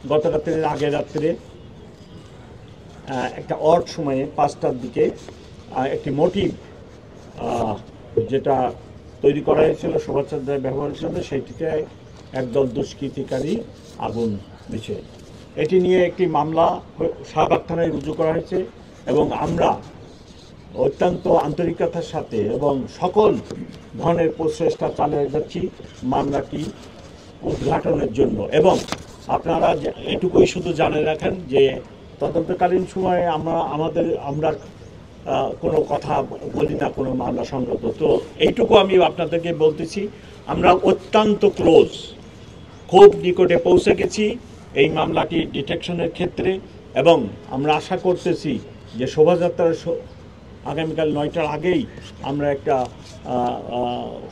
গত রাত্রের আগের রাত্রে একটা অড সময়ে 5টার দিকে একটি মোটিভ যেটা তৈরি করা হয়েছিল শোভাযাত্রায় ব্যবহার হিসেবে সেইটিতে একদল দুষ্কৃতিকারী আগুন দিয়েছে। এটি নিয়ে একটি মামলা শাহবাগ থানায় রুজু করা হয়েছে এবং আমরা অত্যন্ত আন্তরিকতার সাথে এবং সকল ধরনের প্রচেষ্টা চালিয়ে যাচ্ছি মামলাটি উদ্ঘাটনের জন্য। এবং আপনারা এটুকুই শুধু জানে রাখেন যে তদন্তকালীন সময়ে আমরা কোনো কথা বলি না কোনো মামলা সংক্রান্ত। তো এইটুকু আমি আপনাদেরকে বলতেছি, আমরা অত্যন্ত খুব নিকটে পৌঁছে গেছি এই মামলাটি ডিটেকশনের ক্ষেত্রে এবং আমরা আশা করতেছি যে শোভাযাত্রার আগামীকাল 9টার আগেই আমরা একটা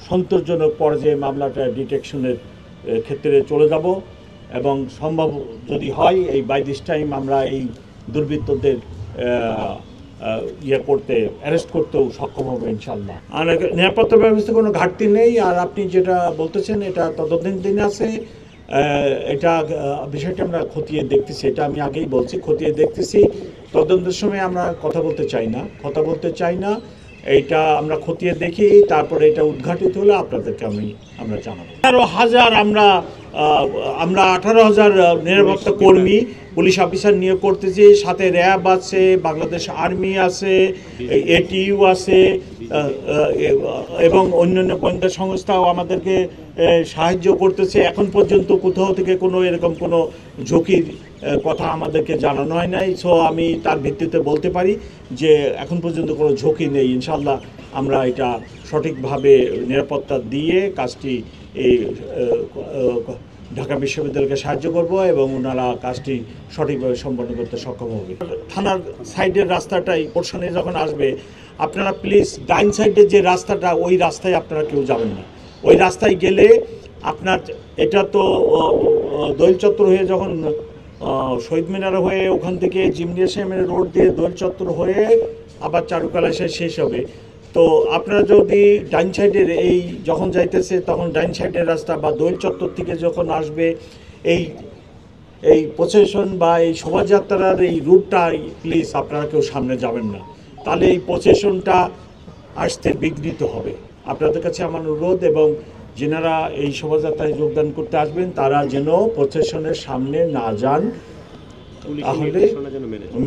সন্তোষজনক পর্যায়ে মামলাটা ডিটেকশনের ক্ষেত্রে চলে যাব এবং সম্ভব যদি হয় এই বাই দিস টাইম আমরা এই দুর্বৃত্তদের অ্যারেস্ট করতেও সক্ষম হবে ইনশাল্লাহ। আর নিরাপত্তা ব্যবস্থা কোনো ঘাটতি নেই। আর আপনি যেটা বলতেছেন এটা তদন্তাধীন আছে, এটা বিষয়টা আমরা খতিয়ে দেখতেছি, এটা আমি আগেই বলছি, খতিয়ে দেখতেছি। তদন্তের সময় আমরা কথা বলতে চাই না, এইটা আমরা খতিয়ে দেখি, তারপরে এটা উদ্ঘাটিত হলে আপনাদেরকে আমরা জানাবো। 18,000 আমরা 18,000 নিরাপত্তা কর্মী পুলিশ অফিসার নিয়োগ করতেছি, সাথে র্যাব আছে, বাংলাদেশ আর্মি আছে, এটিইউ আছে এবং অন্যান্য গোয়েন্দা সংস্থাও আমাদেরকে সাহায্য করতেছে। এখন পর্যন্ত কোথাও থেকে এরকম কোনো ঝুঁকির কথা আমাদেরকে জানানো হয় নাই। সো আমি তার ভিত্তিতে বলতে পারি যে এখন পর্যন্ত কোনো ঝুঁকি নেই। ইনশাল্লাহ আমরা এটা সঠিকভাবে নিরাপত্তা দিয়ে কাজটি ঢাকা বিশ্ববিদ্যালয়কে সাহায্য করব এবং ওনারা কাজটি সঠিকভাবে সম্পন্ন করতে সক্ষম হবে। থানার সাইডের রাস্তাটাই পোর্শনে যখন আসবে, আপনারা প্লিজ ডাইন সাইডের যে রাস্তাটা, ওই রাস্তায় আপনারা কেউ যাবেন না। ওই রাস্তায় গেলে আপনার এটা তো দোয়েল চত্বর হয়ে যখন শহীদ মিনার হয়ে ওখান থেকে জিমনেশিয়ামের রোড দিয়ে দোয়েল চত্বর হয়ে আবার চারুকলা শেষ হবে। তো আপনারা যদি ডাইন সাইডের যখন যাইতেছে তখন ডাইন সাইডের রাস্তা বা দোয়েল চত্বর থেকে যখন আসবে এই প্রসেশন বা এই শোভাযাত্রার এই রুটটা প্লিজ আপনারা কেউ সামনে যাবেন না, তাহলে এই প্রসেশনটা আসতে বিঘ্নিত হবে। আপনাদের কাছে আমার অনুরোধ, এবং যেনারা এই শোভাযাত্রায় যোগদান করতে আসবেন তারা যেন প্রসেশনের সামনে না যান, তাহলে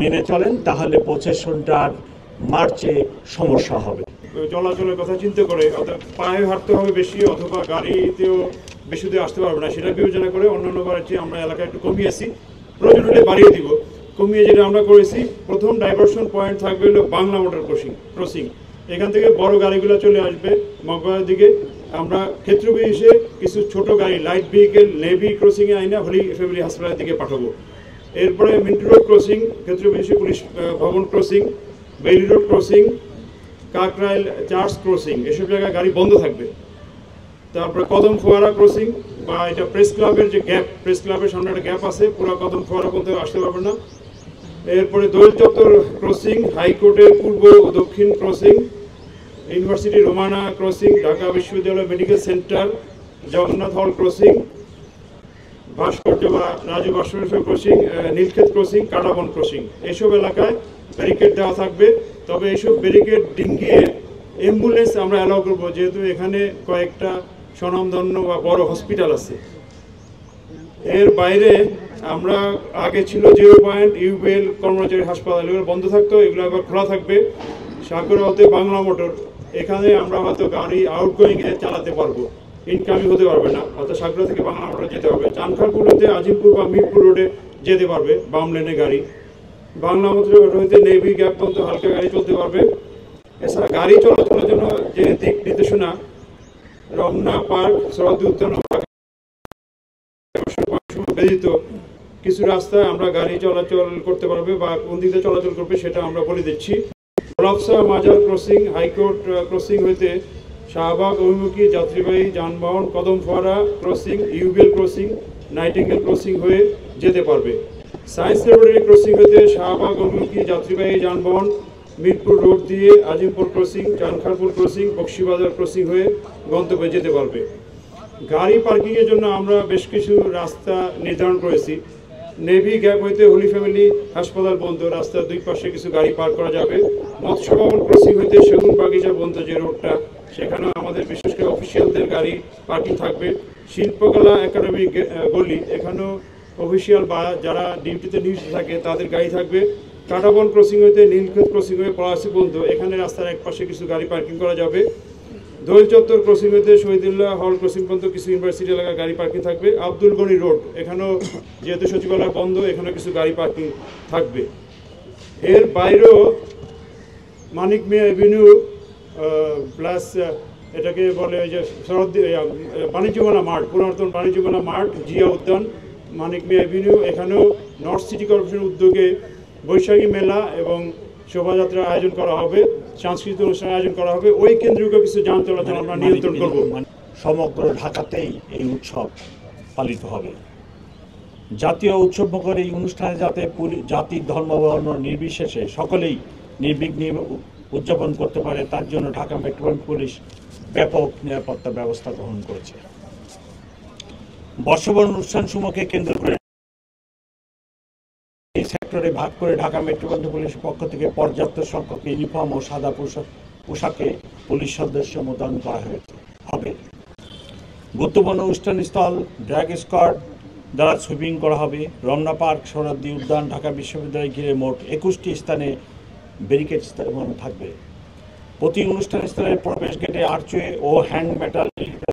মেনে চলেন, তাহলে প্রসেশনটার মার্চে সমস্যা হবে। চলাচলের কথা চিন্তা করে পায়ে হাঁটতে হবে বেশি, অথবা গাড়িতেও বেশি দূরে আসতে পারবে না, সেটা বিবেচনা করে অন্যান্য বারের চেয়ে আমরা এলাকায় একটু কমিয়েছি, প্রয়োজন হলে বাড়িয়ে দিব। কমিয়ে যেটা আমরা করেছি, প্রথম ডাইভারশন পয়েন্ট থাকবে হলো বাংলা মোটর ক্রসিং। এখান থেকে বড় গাড়িগুলো চলে আসবে মগবাজার দিকে, আমরা ক্ষেত্র বিশেষে কিছু ছোট গাড়ি লাইট ভেহিকেল নেভি ক্রসিংয়ে আইনা হলি ফ্যামিলি হাসপাতালের দিকে পাঠাবো। এরপরে মিন্টু রোড ক্রসিং, ক্ষেত্র বিশেষে পুলিশ ভবন crossing, Bailey road crossing, Kakrail church crossing, এসব জায়গায় গাড়ি বন্ধ থাকবে। তারপরে কদম ফোয়ারা ক্রসিং বা এটা প্রেস ক্লাবের যে গ্যাপ, প্রেস ক্লাবের সামনে একটা গ্যাপ আছে, পুরো কদম ফোয়ারা পর্যন্ত আসতে পারবে না। এরপরে দোয়েল চত্বর ক্রসিং, হাইকোর্টের পূর্ব ও দক্ষিণ crossing, university Romana crossing, Dhaka বিশ্ববিদ্যালয় মেডিকেল সেন্টার, জগন্নাথ হল ক্রসিং, ভাস্কর্য বা রাজু ভাস্কর্য crossing, Nilkhet crossing, Katabon crossing, এইসব এলাকায় ব্যারিকেড দেওয়া থাকবে। তবে এইসব ব্যারিকেড ডিঙ্গিয়ে অ্যাম্বুলেন্স আমরা অ্যালাউ করবো, যেহেতু এখানে কয়েকটা স্বনামধন্য বা বড় হসপিটাল আছে। এর বাইরে আমরা আগে ছিল 0 পয়েন্ট ইউবেল কর্মচারী হাসপাতাল, এগুলো বন্ধ থাকতো, এগুলো আবার খোলা থাকবে। সাগরাওতে বাংলা মোটর, এখানে আমরা হয়তো গাড়ি আউটগোয়িংয়ে চালাতে পারবো, ইনকামিং হতে পারবে না, হয়তো সাগরা থেকে বাংলা মোটর যেতে হবে। চানখারপুরতে আজিমপুর বা মিরপুর রোডে যেতে পারবে বাম লেনে গাড়ি। বাংলা মোটর হইতে নেভি গ্যাপ পর্যন্ত হালকা গাড়ি চলতে পারবে। এছাড়া গাড়ি চলাচলের জন্য যে দিক নির্দেশনা, রমনা পার্ক, সরদি উদ্যান ব্যতীত কিছু রাস্তায় আমরা গাড়ি চলাচল করতে পারবে বা কোন দিকে চলাচল করবে সেটা আমরা বলে দিচ্ছি। গোলাপসা মাজার ক্রসিং, হাইকোর্ট ক্রসিং হইতে শাহবাগ অভিমুখী যাত্রীবাহী যানবাহন কদম ফোয়ারা ক্রসিং, ইউবেল ক্রসিং, নাইটিঙ্গেল ক্রসিং হয়ে যেতে পারবে। সায়েন্স ল্যাবরেটরি ক্রসিং হইতে শাহবাগ অভিমুখী যাত্রীবাহী যানবাহন মিরপুর রোড দিয়ে Azimpur crossing, Chankharpur crossing, Bakshibazar crossing হয়ে গন্তব্যে যেতে পারবে। গাড়ি পার্কিংয়ের জন্য আমরা বেশ কিছু রাস্তা নির্ধারণ করেছি। নেভি গ্যাপ হইতে হোলি ফ্যামিলি হাসপাতাল বন্ধ, রাস্তার দুই পাশে কিছু গাড়ি পার্ক করা যাবে। মৎস্য ভবন ক্রসিং হইতে সেগুন বাগিচা বন্ধ যে রোডটা, সেখানেও আমাদের বিশেষ করে অফিসিয়ালদের গাড়ি পার্কিং থাকবে। শিল্পকলা একাডেমি গলি, এখানেও অফিসিয়াল বা যারা ডিউটিতে নিয়োজিত থাকে তাদের গাড়ি থাকবে। কাটাবন ক্রসিং হইতে নীলক্ষেত ক্রসিং হয়ে পলাশি বন্ধ, এখানে রাস্তার এক পাশে কিছু গাড়ি পার্কিং করা যাবে। দোয়েল চত্বর ক্রসিং হইতে শহীদুল্লাহ হল ক্রসিং পর্যন্ত কিছু ইউনিভার্সিটি এলাকার গাড়ি পার্কিং থাকবে। আব্দুল গনি রোড, এখানেও যেহেতু সচিবালয় বন্ধ, এখানেও কিছু গাড়ি পার্কিং থাকবে। এর বাইরেও মানিক মিয়া এভিনিউ প্লাস এটাকে বলে ওই যে বাণিজ্য মেলা মাঠ, পুরাতন বাণিজ্য মেলা মাঠ, জিয়া উদ্যান, মানিক মিয়া এভিনিউ, এখানেও নর্থ সিটি কর্পোরেশনের উদ্যোগে বৈশাখী মেলা এবং শোভাযাত্রার আয়োজন করা হবে, সাংস্কৃতিক অনুষ্ঠানের আয়োজন করা হবে। ওই কেন্দ্রীয় কিছু যান চলাচল আমরা নিয়ন্ত্রণ করব। সমগ্র ঢাকাতেই এই উৎসব পালিত হবে। জাতীয় উৎসবমুখর এই অনুষ্ঠানে যাতে জাতি ধর্ম বর্ণ নির্বিশেষে সকলেই নির্বিঘ্নে উদযাপন করতে পারে, তার জন্য ঢাকা মেট্রোপলিটন পুলিশ ব্যাপক নিরাপত্তা ব্যবস্থা গ্রহণ করেছে। বর্ষবরণ অনুষ্ঠানসমূহকে কেন্দ্র করে এই সেক্টরে ভাগ করে ঢাকা মেট্রোপলিটন পুলিশের পক্ষ থেকে পর্যাপ্ত সংখ্যক ইউনিফর্ম ও সাদা পোশাকে পুলিশ সদস্য মোতায়েন করা হবে। গুরুত্বপূর্ণ অনুষ্ঠানস্থল ড্র্যাগ স্কোয়াড দ্বারা সুইপিং করা হবে। রমনা পার্ক, সোহরাওয়ার্দী উদ্যান, ঢাকা বিশ্ববিদ্যালয় ঘিরে মোট 21টি স্থানে ব্যারিকেড থাকবে। প্রতি অনুষ্ঠান স্থলের প্রবেশ গেটে আর্চওয়ে ও হ্যান্ড মেটাল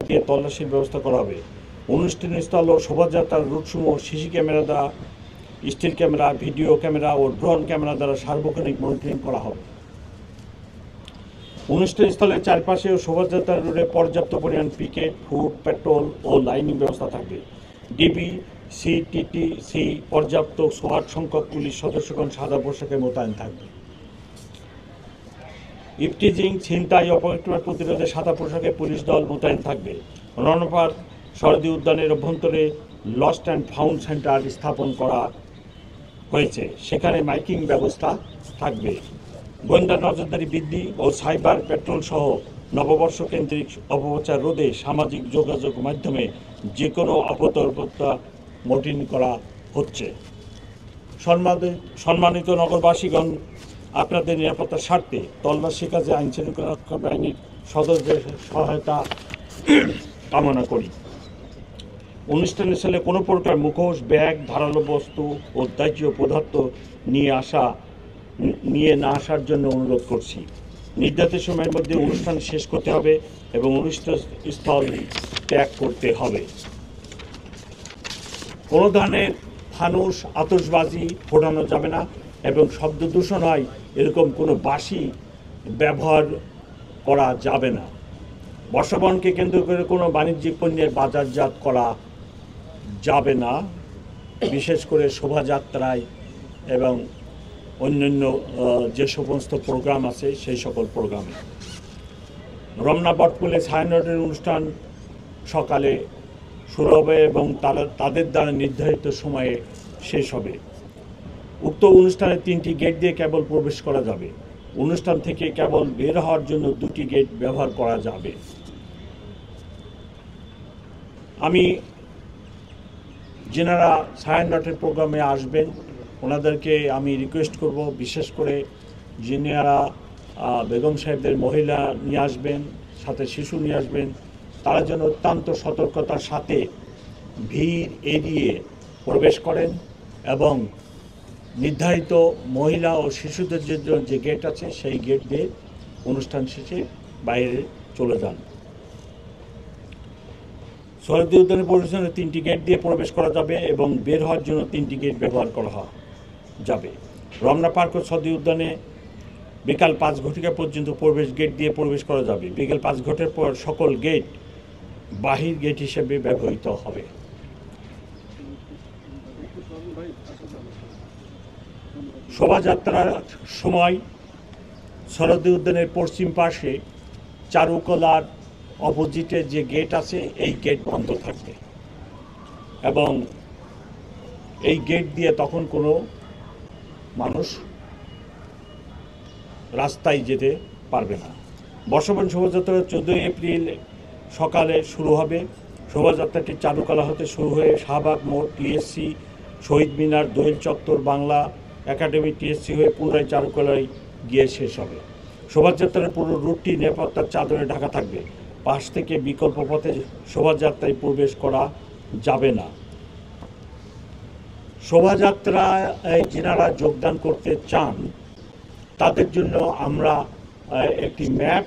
দিয়ে তল্লাশির ব্যবস্থা করা হবে। অনুষ্ঠানস্থল ও শোভাযাত্রার রুটসমূহ সিসি ক্যামেরা দ্বারা, স্টিল ক্যামেরা, ভিডিও ক্যামেরা ও ড্রোন ক্যামেরা দ্বারা সার্বক্ষণিক মনিটরিং করা হবে। অনুষ্ঠানস্থলের চারপাশে ও শোভাযাত্রার রোডে পর্যাপ্ত পরিমাণ পিকেট, ফুড, পেট্রোল ও লাইনিং ব্যবস্থা থাকবে। ডিবি, সিটিটিসি পর্যাপ্ত সোয়াট সংখ্যক পুলিশ সদস্যগণ সাদা পোশাকে মোতায়েন থাকবে। ইফটিজিং, ছিনতাই, অপকর্মের প্রতিরোধে সাদা পোশাকে পুলিশ দল মোতায়েন থাকবে। রমনা পার্ক, সোহরাওয়ার্দী উদ্যানের অভ্যন্তরে লস্ট অ্যান্ড ফাউন্ড সেন্টার স্থাপন করা হয়েছে, সেখানে মাইকিং ব্যবস্থা থাকবে। গোয়েন্দা নজরদারি বৃদ্ধি ও সাইবার পেট্রোল সহ নববর্ষ কেন্দ্রিক অপপ্রচার রোধে সামাজিক যোগাযোগ মাধ্যমে যে কোনো অপতর্কতা মনিটরিং করা হচ্ছে। সম্মানিত নগরবাসীগণ, আপনাদের নিরাপত্তার স্বার্থে তল্লাশি কাজে আইন শৃঙ্খলা রক্ষা বাহিনীর সদস্যদের সহায়তা কামনা করি। অনুষ্ঠানের সালে কোনো প্রকার মুখোশ, ব্যাগ, ধারালো বস্তু ও দাহ্য পদার্থ নিয়ে না আসার জন্য অনুরোধ করছি। নির্ধারিত সময়ের মধ্যে অনুষ্ঠান শেষ করতে হবে এবং অনুষ্ঠান স্থল ত্যাগ করতে হবে। কোনো ধরনের ফানুস, আতশবাজি ফোটানো যাবে না এবং শব্দ দূষণ হয় এরকম কোনো বাঁশি ব্যবহার করা যাবে না। বর্ষবরণকে কেন্দ্র করে কোনো বাণিজ্যিক পণ্যের বাজারজাত করা যাবে না, বিশেষ করে শোভাযাত্রায় এবং অন্যান্য যে সমস্ত প্রোগ্রাম আছে সেই সকল প্রোগ্রামে। রমনা বটমূলে ছায়ানটের অনুষ্ঠান সকালে শুরু হবে এবং তাদের দ্বারা নির্ধারিত সময়ে শেষ হবে। উক্ত অনুষ্ঠানে 3টি গেট দিয়ে কেবল প্রবেশ করা যাবে। অনুষ্ঠান থেকে কেবল বের হওয়ার জন্য 2টি গেট ব্যবহার করা যাবে। আমি যেনারা ছায়ানটের প্রোগ্রামে আসবেন ওনাদেরকে আমি রিকোয়েস্ট করব, বিশেষ করে যিনারা বেগম সাহেবদের মহিলা নিয়ে আসবেন, সাথে শিশু নিয়ে আসবেন, তারা যেন অত্যন্ত সতর্কতার সাথে ভিড় এড়িয়ে প্রবেশ করেন এবং নির্ধারিত মহিলা ও শিশুদের জন্য যে গেট আছে সেই গেট দিয়ে অনুষ্ঠান শেষে বাইরে চলে যান। সোহরাওয়ার্দী উদ্যানের প্রবেশনে 3টি গেট দিয়ে প্রবেশ করা যাবে এবং বের হওয়ার জন্য 3টি গেট ব্যবহার করা যাবে। রমনা পার্ক ও সোহরাওয়ার্দী উদ্যানে বিকাল 5 ঘটিকা পর্যন্ত প্রবেশ গেট দিয়ে প্রবেশ করা যাবে। বিকেল 5 ঘটিকার পর সকল গেট বাহির গেট হিসেবে ব্যবহৃত হবে। শোভাযাত্রার সময় সোহরাওয়ার্দী উদ্যানের পশ্চিম পাশে চারুকলার অপোজিটে যে গেট আছে এই গেট বন্ধ থাকবে এবং এই গেট দিয়ে তখন কোনো মানুষ রাস্তায় যেতে পারবে না। বর্ষবরণ শোভাযাত্রা 14 এপ্রিল সকালে শুরু হবে। শোভাযাত্রাটি চারুকলা হতে শুরু হয়ে শাহবাগ মোড়, টিএসসি শহীদ মিনার, দোয়েল চত্বর, বাংলা একাডেমি, টিএসসি হয়ে পুনরায় চারুকলায় গিয়ে শেষ হবে। শোভাযাত্রার পুরো রুটটি নিরাপত্তার চাদরে ঢাকা থাকবে। পাশ থেকে বিকল্প পথে শোভাযাত্রায় প্রবেশ করা যাবে না। শোভাযাত্রায় যারা যোগদান করতে চান তাদের জন্য আমরা একটি ম্যাপ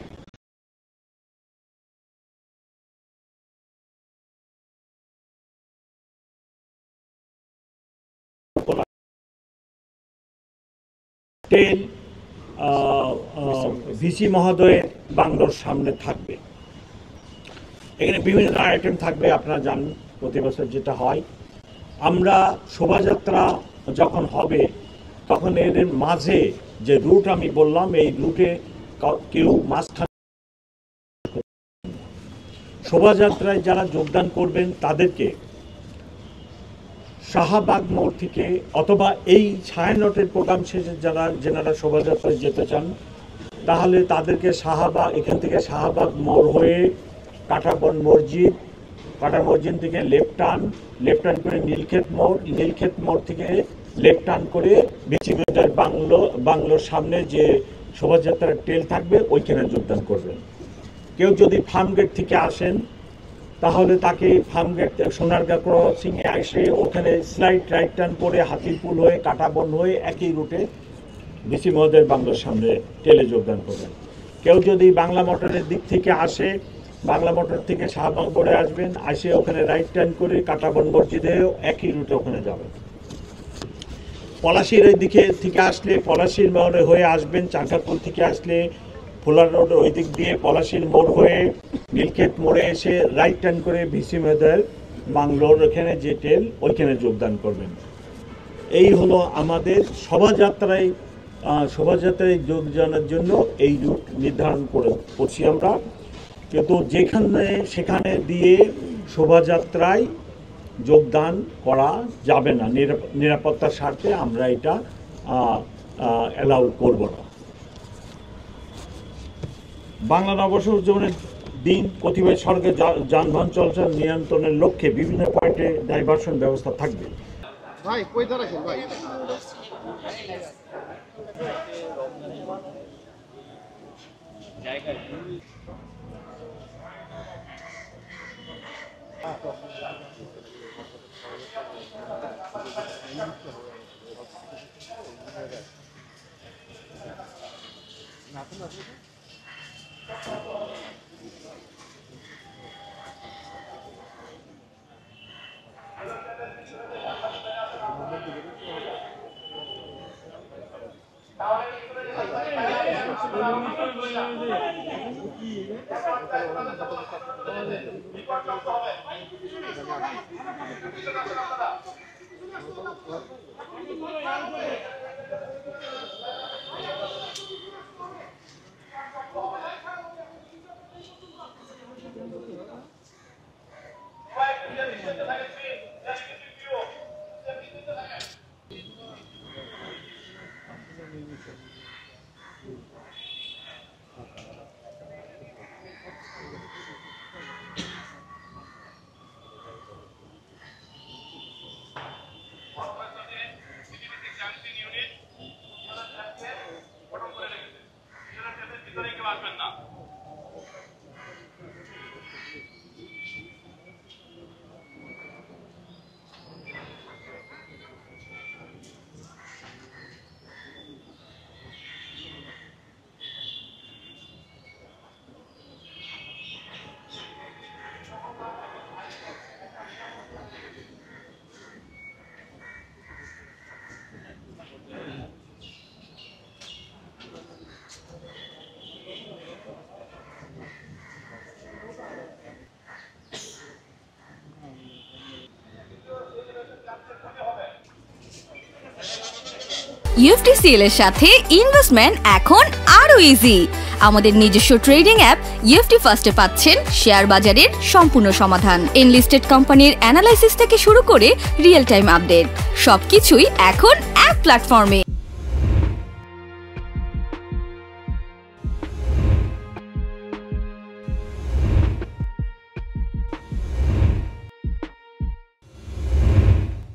ভিসি মহোদয়ের বাংলোর সামনে থাকবে। এখানে বিভিন্ন আইটেম থাকবে, আপনারা জানেন প্রতি বছর যেটা হয়। আমরা শোভাযাত্রা যখন হবে তখন এদের মাঝে যে রুট আমি বললাম, এই রুটে কেউ মাঝখানে শোভাযাত্রায় যারা যোগদান করবেন তাদেরকে শাহবাগ মোড় থেকে অথবা এই ছায়ানটের প্রোগ্রাম শেষে যেনারা শোভাযাত্রায় যেতে চান তাহলে তাদেরকে শাহবাগ, এখান থেকে শাহবাগ মোড় হয়ে কাঁটাবন মসজিদ, কাঁটা মসজিদ থেকে লেফট টার্ন করে নীলক্ষেত মোড় থেকে লেফট টার্ন করে বিচিবিটার বাংলোর সামনে যে শোভাযাত্রার ট্রেল থাকবে ওইখানে যোগদান করবেন। কেউ যদি ফার্মগেট থেকে আসেন তাহলে তাকে ফার্মগেট সোনারগাঁ ক্রসিংয়ে এসে ওখানে স্লাইড রাইট টার্ন করে হাতিরপুল হয়ে কাঁটাবন হয়ে একই রুটে বিসি মহোদয়ের বাংলোর সামনে ট্রেলে যোগদান করবেন। কেউ যদি বাংলা মোটরের দিক থেকে আসে, বাংলা মোটর থেকে শাহবাগ মোড়ে আসবেন, আসে ওখানে রাইট টার্ন করে কাঁটাবন মসজিদেও একই রুটে ওখানে যাবেন। পলাশির এই দিকে থেকে আসলে পলাশির মোড়ে হয়ে আসবেন, চাঙ্কারপুল থেকে আসলে ফুলার রোড ওই দিক দিয়ে পলাশির মোড় হয়ে নীলক্ষেত মোড়ে এসে রাইট টার্ন করে ভিসি মহোদয়ের বাংলোর ওখানে যে ট্রেল ওইখানে যোগদান করবেন। এই হলো আমাদের শোভাযাত্রায় যোগদানের জন্য এই রুট নির্ধারণ করছি আমরা। কিন্তু সেখানে দিয়ে শোভাযাত্রায় যোগদান করা যাবে না, নিরাপত্তার স্বার্থে আমরা এটা অ্যালাউ করব না। বাংলা নববর্ষ উদযাপনের দিন কতিপয় সড়কে যানবাহন চলাচল নিয়ন্ত্রণের লক্ষ্যে বিভিন্ন পয়েন্টে ডাইভারশন ব্যবস্থা থাকবে। ভাই কই দাঁড়াছেন ভাই? UFTCL এর সাথে ইনভেস্টমেন্ট এখন আরো ইজি। আমাদের নিজস্ব ট্রেডিং অ্যাপ UFT ফার্স্টে পাচ্ছেন শেয়ার বাজারের সম্পূর্ণ সমাধান, এনলিস্টেড কোম্পানির অ্যানালাইসিস থেকে শুরু করে রিয়েল টাইম আপডেট, সবকিছুই এখন এক প্ল্যাটফর্মে।